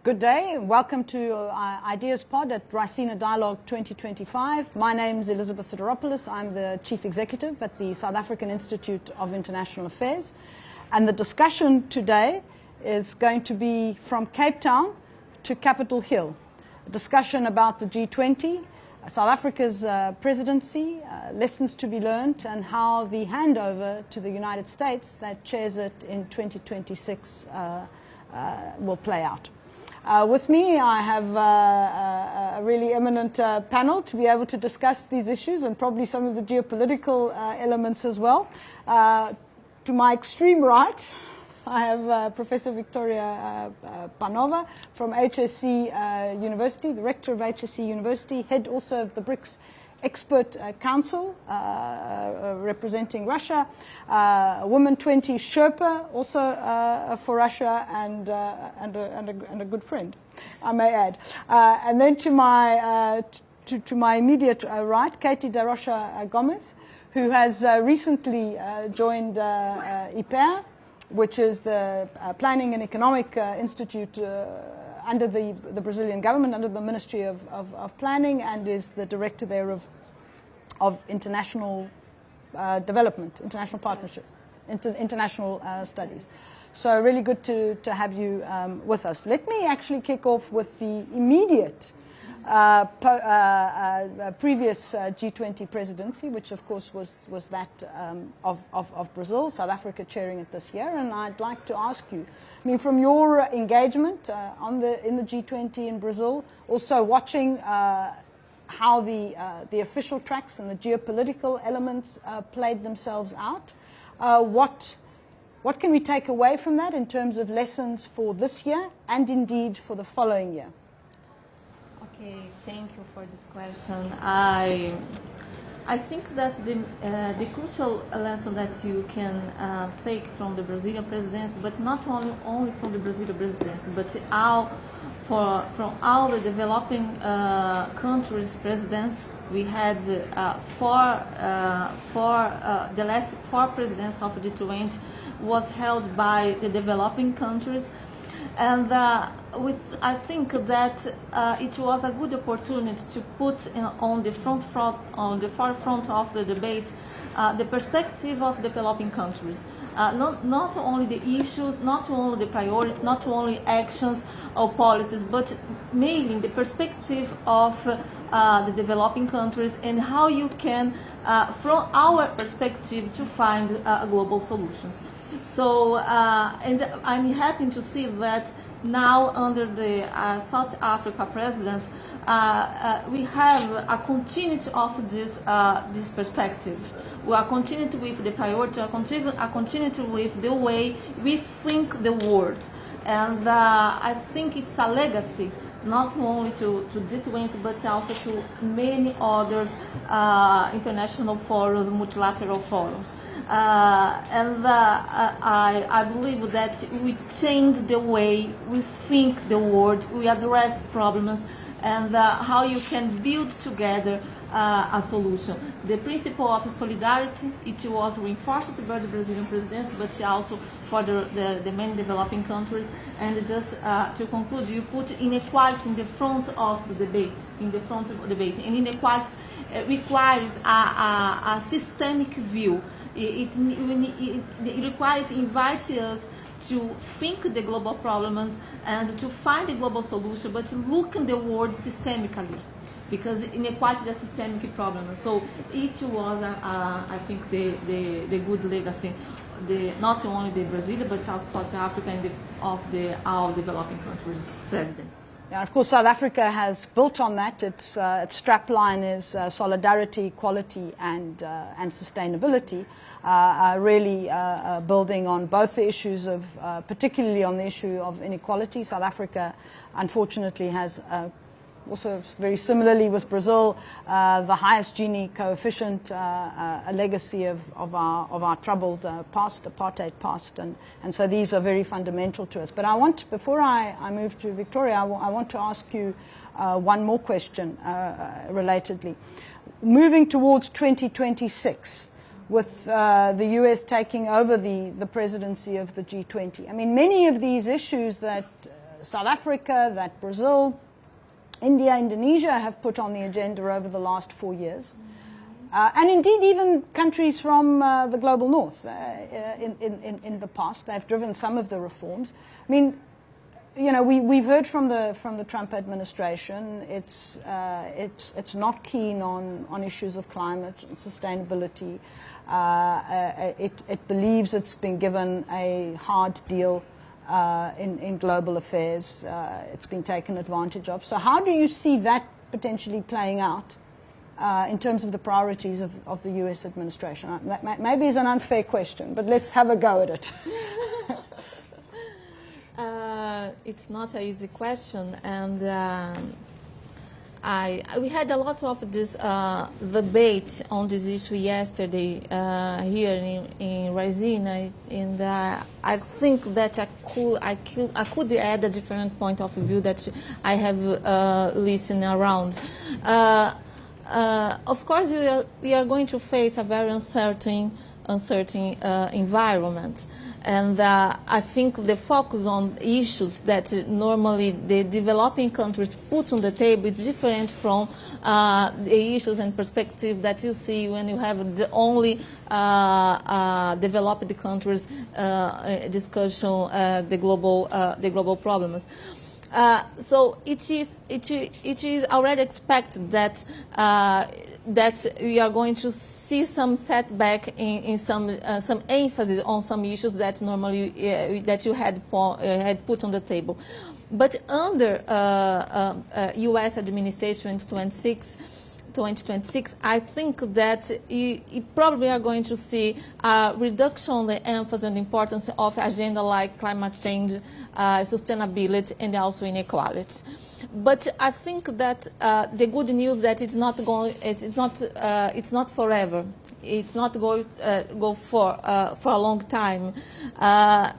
Good day and welcome to Ideas Pod at Raisina Dialogue 2025. My name is Elizabeth Sidiropoulos. I'm the Chief Executive at the South African Institute of International Affairs. And the discussion today is going to be from Cape Town to Capitol Hill. A discussion about the G20, South Africa's presidency, lessons to be learned, and how the handover to the United States that chairs it in 2026 will play out. With me, I have a really eminent panel to be able to discuss these issues and probably some of the geopolitical elements as well. To my extreme right, I have Professor Victoria Panova from HSE University, the Rector of HSE University, head also of the BRICS Expert Council, representing Russia, W20 Sherpa, also for Russia, and a good friend, I may add. And then to my immediate right, Keiti da Rocha Gomes, who has recently joined IPEA, which is the Planning and Economic Institute under the Brazilian government, under the Ministry of Planning, and is the director there of international development, international partnership, international studies. So really good to have you with us. Let me actually kick off with the immediate previous G20 presidency, which of course was that of Brazil, South Africa chairing it this year. And I'd like to ask you, I mean, from your engagement in the G20 in Brazil, also watching how the official tracks and the geopolitical elements played themselves out, what can we take away from that in terms of lessons for this year and indeed for the following year? Okay, thank you for this question. I think that the crucial lesson that you can take from the Brazilian presidency, but not only from the Brazilian presidency, but from all the developing countries' presidents, we had the last four presidents of the G20 was held by the developing countries. And I think that it was a good opportunity to put on the forefront of the debate the perspective of developing countries. Not only the issues, not only the priorities, not only actions or policies, but mainly the perspective of the developing countries and how you can, from our perspective, to find global solutions. So, and I'm happy to see that now under the South Africa presidency, we have a continuity of this perspective. We are continuing with the priority, a continuity with the way we think the world. And I think it's a legacy, not only to G20, but also to many others international forums, multilateral forums. And I believe that we change the way we think the world, we address problems, and how you can build together a solution. The principle of solidarity, it was reinforced by the Brazilian presidency, but also for the many developing countries. And just to conclude, you put inequality in the front of the debate, And inequality requires a systemic view. Inequality invites us to think the global problems and to find the global solution, but to look in the world systemically, because inequality is a systemic problem. So it was, I think, the good legacy, not only the Brazil, but also South Africa and of our developing countries' presidencies. Yeah, of course, South Africa has built on that. Its strapline is solidarity, equality, and sustainability. Really building on both the issues of, particularly on the issue of inequality. South Africa, unfortunately, has also very similarly with Brazil, the highest Gini coefficient, a legacy of our troubled past, apartheid past, and so these are very fundamental to us. But I want, before I move to Victoria, I want to ask you one more question relatedly. Moving towards 2026, with the US taking over the presidency of the G20, I mean, many of these issues that South Africa, that Brazil, India, Indonesia have put on the agenda over the last 4 years. And indeed, even countries from the global north in the past, they've driven some of the reforms. I mean, you know, we've heard from the Trump administration. It's not keen on issues of climate and sustainability. It believes it's been given a hard deal in global affairs. It's been taken advantage of. So how do you see that potentially playing out in terms of the priorities of the U.S. administration? That maybe is an unfair question, but let's have a go at it. It's not an easy question, and we had a lot of this debate on this issue yesterday here in Raisina, and I think that I could add a different point of view that I have listened around. Of course, we are going to face a very uncertain environment. And I think the focus on issues that normally the developing countries put on the table is different from the issues and perspective that you see when you have the only developed countries discussion the global problems. So it is already expected that we are going to see some setback in some emphasis on some issues that normally that you had put on the table. But under U.S. administration 2026, I think that you probably are going to see a reduction on the emphasis and importance of agenda like climate change, sustainability, and also inequalities. But I think that the good news that it's not forever. It's not going go for a long time. I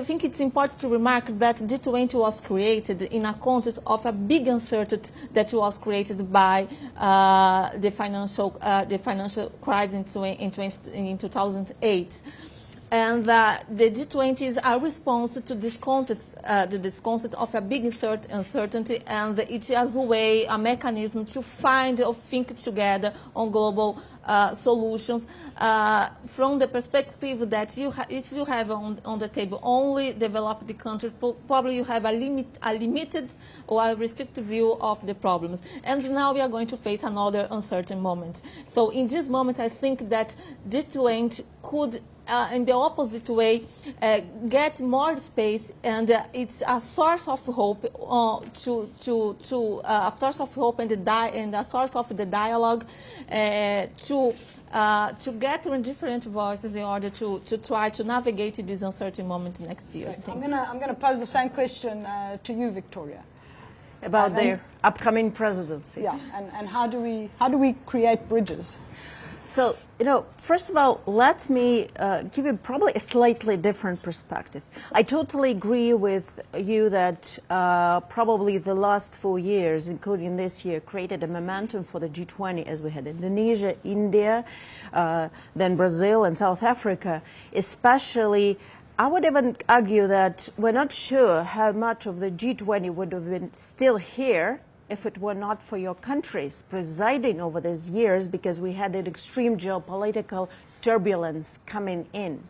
think it's important to remark that G20 was created in a context of a big uncertainty that was created by the financial crisis in 2008. And the G20 is a response to this context, of a big uncertainty, and it is a mechanism to find or think together on global solutions from the perspective that if you have on the table only developed countries, probably you have a limited or a restricted view of the problems. And now we are going to face another uncertain moment. So in this moment, I think that G20 could in the opposite way, get more space, and it's a source of hope a source of hope and a source of the dialogue to get different voices in order to try to navigate this uncertain moment next year. I'm going to pose the same question to you, Victoria, about their upcoming presidency. Yeah, and how do we create bridges? So, first of all, let me give you probably a slightly different perspective. I totally agree with you that probably the last 4 years, including this year, created a momentum for the G20 as we had Indonesia, India, then Brazil and South Africa. Especially, I would even argue that we're not sure how much of the G20 would have been still here if it were not for your countries presiding over these years, because we had an extreme geopolitical turbulence coming in.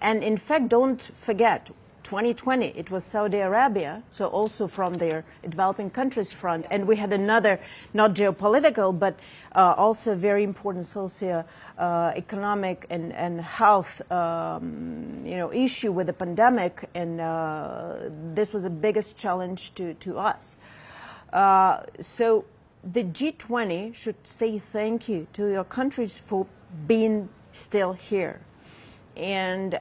And in fact, don't forget, 2020, it was Saudi Arabia, so also from their developing countries front. And we had another, not geopolitical, but also very important socio-economic and health issue with the pandemic. And this was the biggest challenge to us. So the G20 should say thank you to your countries for being still here. And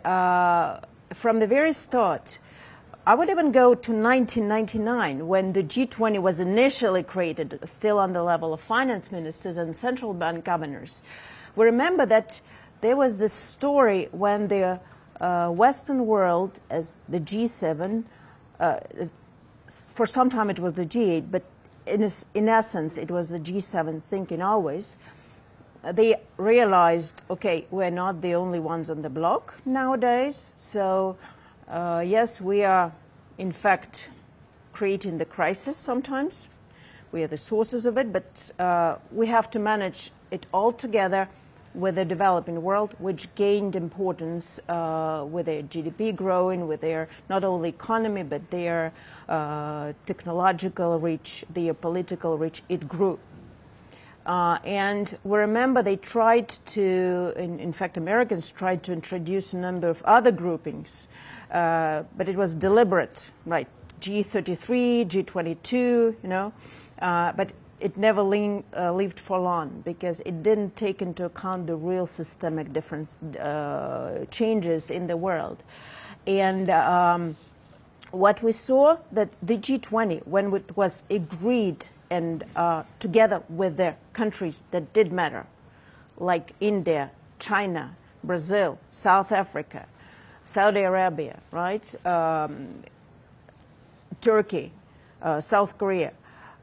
from the very start, I would even go to 1999 when the G20 was initially created, still on the level of finance ministers and central bank governors. We remember that there was this story when the Western world, as the G7, for some time it was the G8, but in essence it was the G7 thinking always. They realized, okay, we're not the only ones on the block nowadays. So yes, we are in fact creating the crisis sometimes. We are the sources of it, but we have to manage it all together with the developing world, which gained importance with their GDP growing, with their not only economy, but their technological reach, their political reach. It grew. And we remember they tried to, in fact, Americans tried to introduce a number of other groupings, but it was deliberate, right? G33, G22, but it never lived for long because it didn't take into account the real systemic difference changes in the world. And what we saw that the G20, when it was agreed and together with the countries that did matter, like India, China, Brazil, South Africa, Saudi Arabia, right? Turkey, South Korea.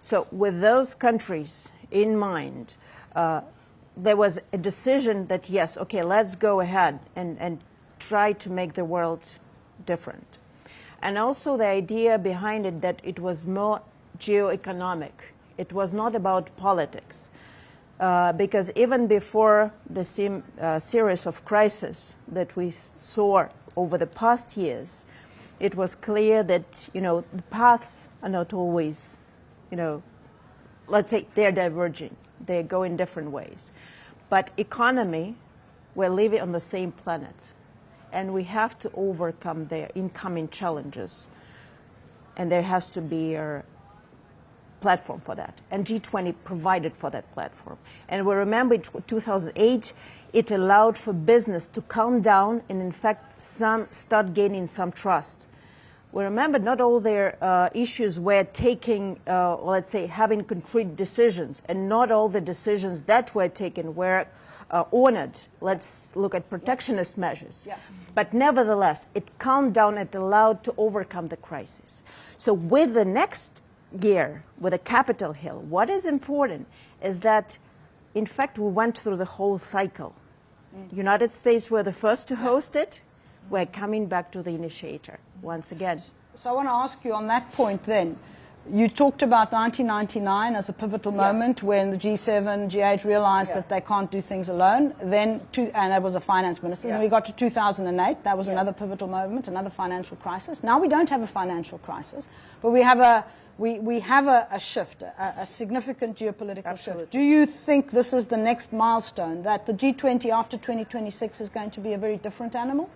So with those countries in mind, there was a decision that, yes, okay, let's go ahead and try to make the world different. And also the idea behind it that it was more geo-economic. It was not about politics. Because even before the series of crises that we saw over the past years, it was clear that, the paths are not always, let's say they're diverging. They go in different ways. But economy, we're living on the same planet. And we have to overcome their incoming challenges. And there has to be a platform for that. And G20 provided for that platform. And we remember in 2008, it allowed for business to calm down and, in fact, start gaining some trust. We remember not all their issues were taking, let's say, having concrete decisions, and not all the decisions that were taken were honored. Let's look at protectionist measures. Yeah. But nevertheless, it calmed down and allowed to overcome the crisis. So with the next year, with a Capitol Hill, what is important is that, in fact, we went through the whole cycle. United States were the first to host it. We're coming back to the initiator once again. So I want to ask you on that point then. You talked about 1999 as a pivotal moment when the G7, G8 realized that they can't do things alone. Then, and it was a finance minister. And we got to 2008. That was another pivotal moment, another financial crisis. Now we don't have a financial crisis, but we have a shift, a significant geopolitical shift. Do you think this is the next milestone, that the G20 after 2026 is going to be a very different animal?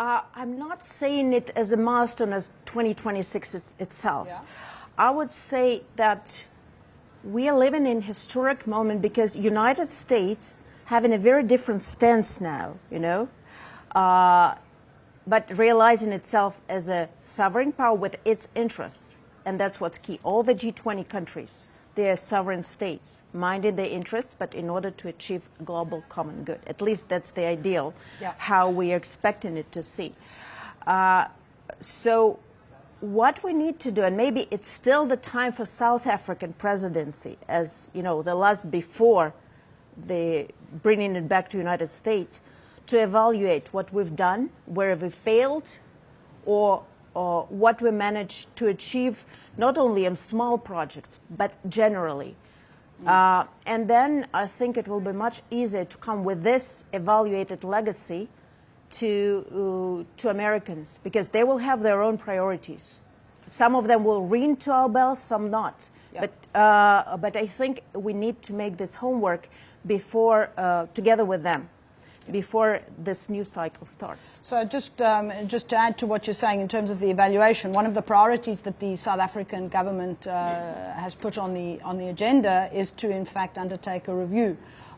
I'm not saying it as a milestone as 2026 itself. Yeah. I would say that we are living in a historic moment because United States having a very different stance now, but realizing itself as a sovereign power with its interests. And that's what's key. All the G20 countries, they are sovereign states, minding their interests, but in order to achieve global common good. At least that's the ideal, how we are expecting it to see. So what we need to do, and maybe it's still the time for South African presidency, as the last before the bringing it back to United States, to evaluate what we've done, where we failed, or what we managed to achieve, not only in small projects, but generally. And then I think it will be much easier to come with this evaluated legacy to Americans, because they will have their own priorities. Some of them will ring to our bells, some not. Yep. But I think we need to make this homework before, together with them, before this new cycle starts. So just to add to what you're saying in terms of the evaluation, one of the priorities that the South African government has put on the agenda is to, in fact, undertake a review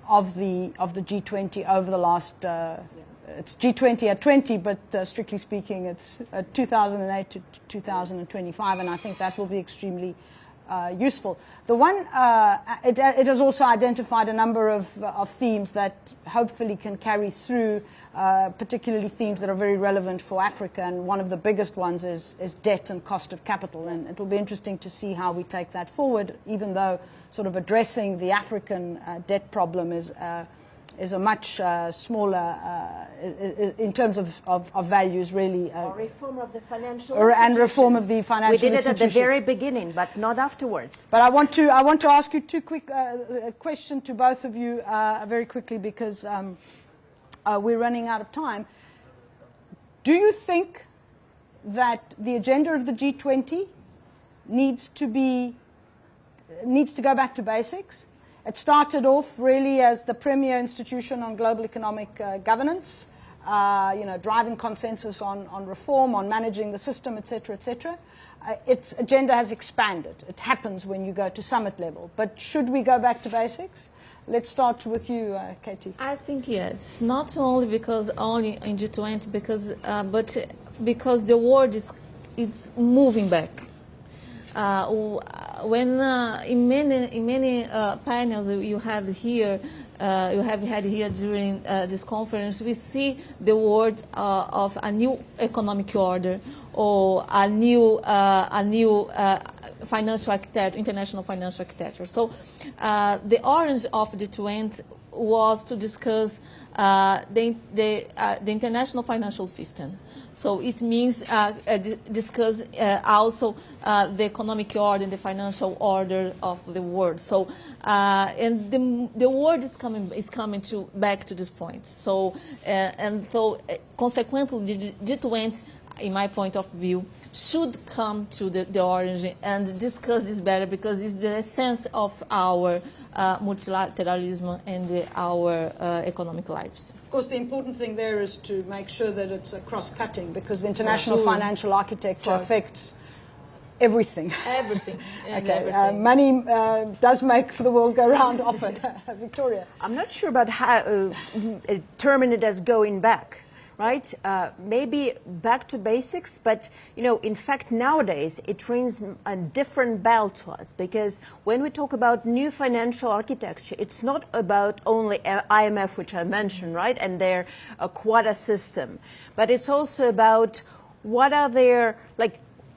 of the G20 over the last. It's G20 at 20, but strictly speaking, it's 2008 to 2025, and I think that will be extremely useful. The one, it has also identified a number of themes that hopefully can carry through, particularly themes that are very relevant for Africa, and one of the biggest ones is debt and cost of capital, and it will be interesting to see how we take that forward, even though sort of addressing the African debt problem is is a much smaller, in terms of values, really. Or reform of the financial and reform of the financial institutions. We did it at the very beginning, but not afterwards. But I want to ask you two quick questions to both of you very quickly, because we're running out of time. Do you think that the agenda of the G20 needs to go back to basics? It started off really as the premier institution on global economic governance, driving consensus on reform, on managing the system, etc., etc. Its agenda has expanded. It happens when you go to summit level. But should we go back to basics? Let's start with you, Keiti. I think yes. Not only because only in G20, but because the world is moving back. When in many panels you have had here during this conference, we see the word of a new economic order or a new financial architecture, international financial architecture. So the origin of the G20 was to discuss the international financial system. So it means discuss also the economic order and the financial order of the world. So and the world is coming back to this point. So consequently, the G20, in my point of view, should come to the origin and discuss this better, because it's the essence of our multilateralism and our economic lives. Of course, the important thing there is to make sure that it's cross-cutting, because the international financial architecture affects everything. Everything. Okay. Money does make the world go round often. Victoria. I'm not sure about how terming it as going back. Right? Maybe back to basics, but in fact nowadays it rings a different bell to us, because when we talk about new financial architecture, it's not about only IMF, which I mentioned, right, and their quota system, but it's also about what are their,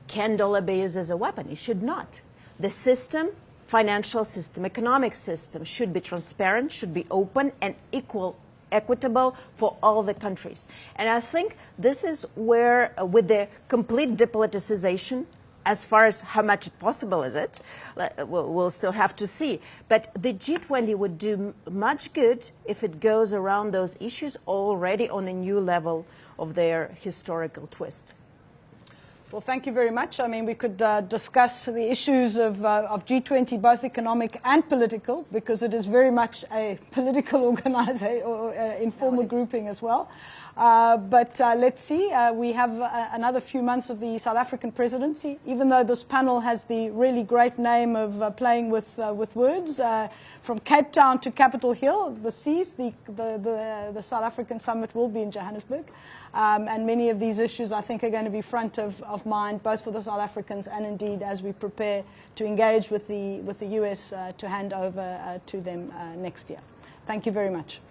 can dollar be used as a weapon? It should not. The system, financial system, economic system should be transparent, should be open and equitable for all the countries. And I think this is where, with the complete depoliticization, as far as how much possible is it, we'll still have to see. But the G20 would do much good if it goes around those issues already on a new level of their historical twist. Well, thank you very much. I mean, we could discuss the issues of G20, both economic and political, because it is very much a political organization or informal grouping as well. But let's see. We have another few months of the South African presidency, even though this panel has the really great name of playing with words. From Cape Town to Capitol Hill, the seas, the South African summit will be in Johannesburg. And many of these issues, I think, are going to be front of mind, both for the South Africans and indeed as we prepare to engage with the US to hand over to them next year. Thank you very much.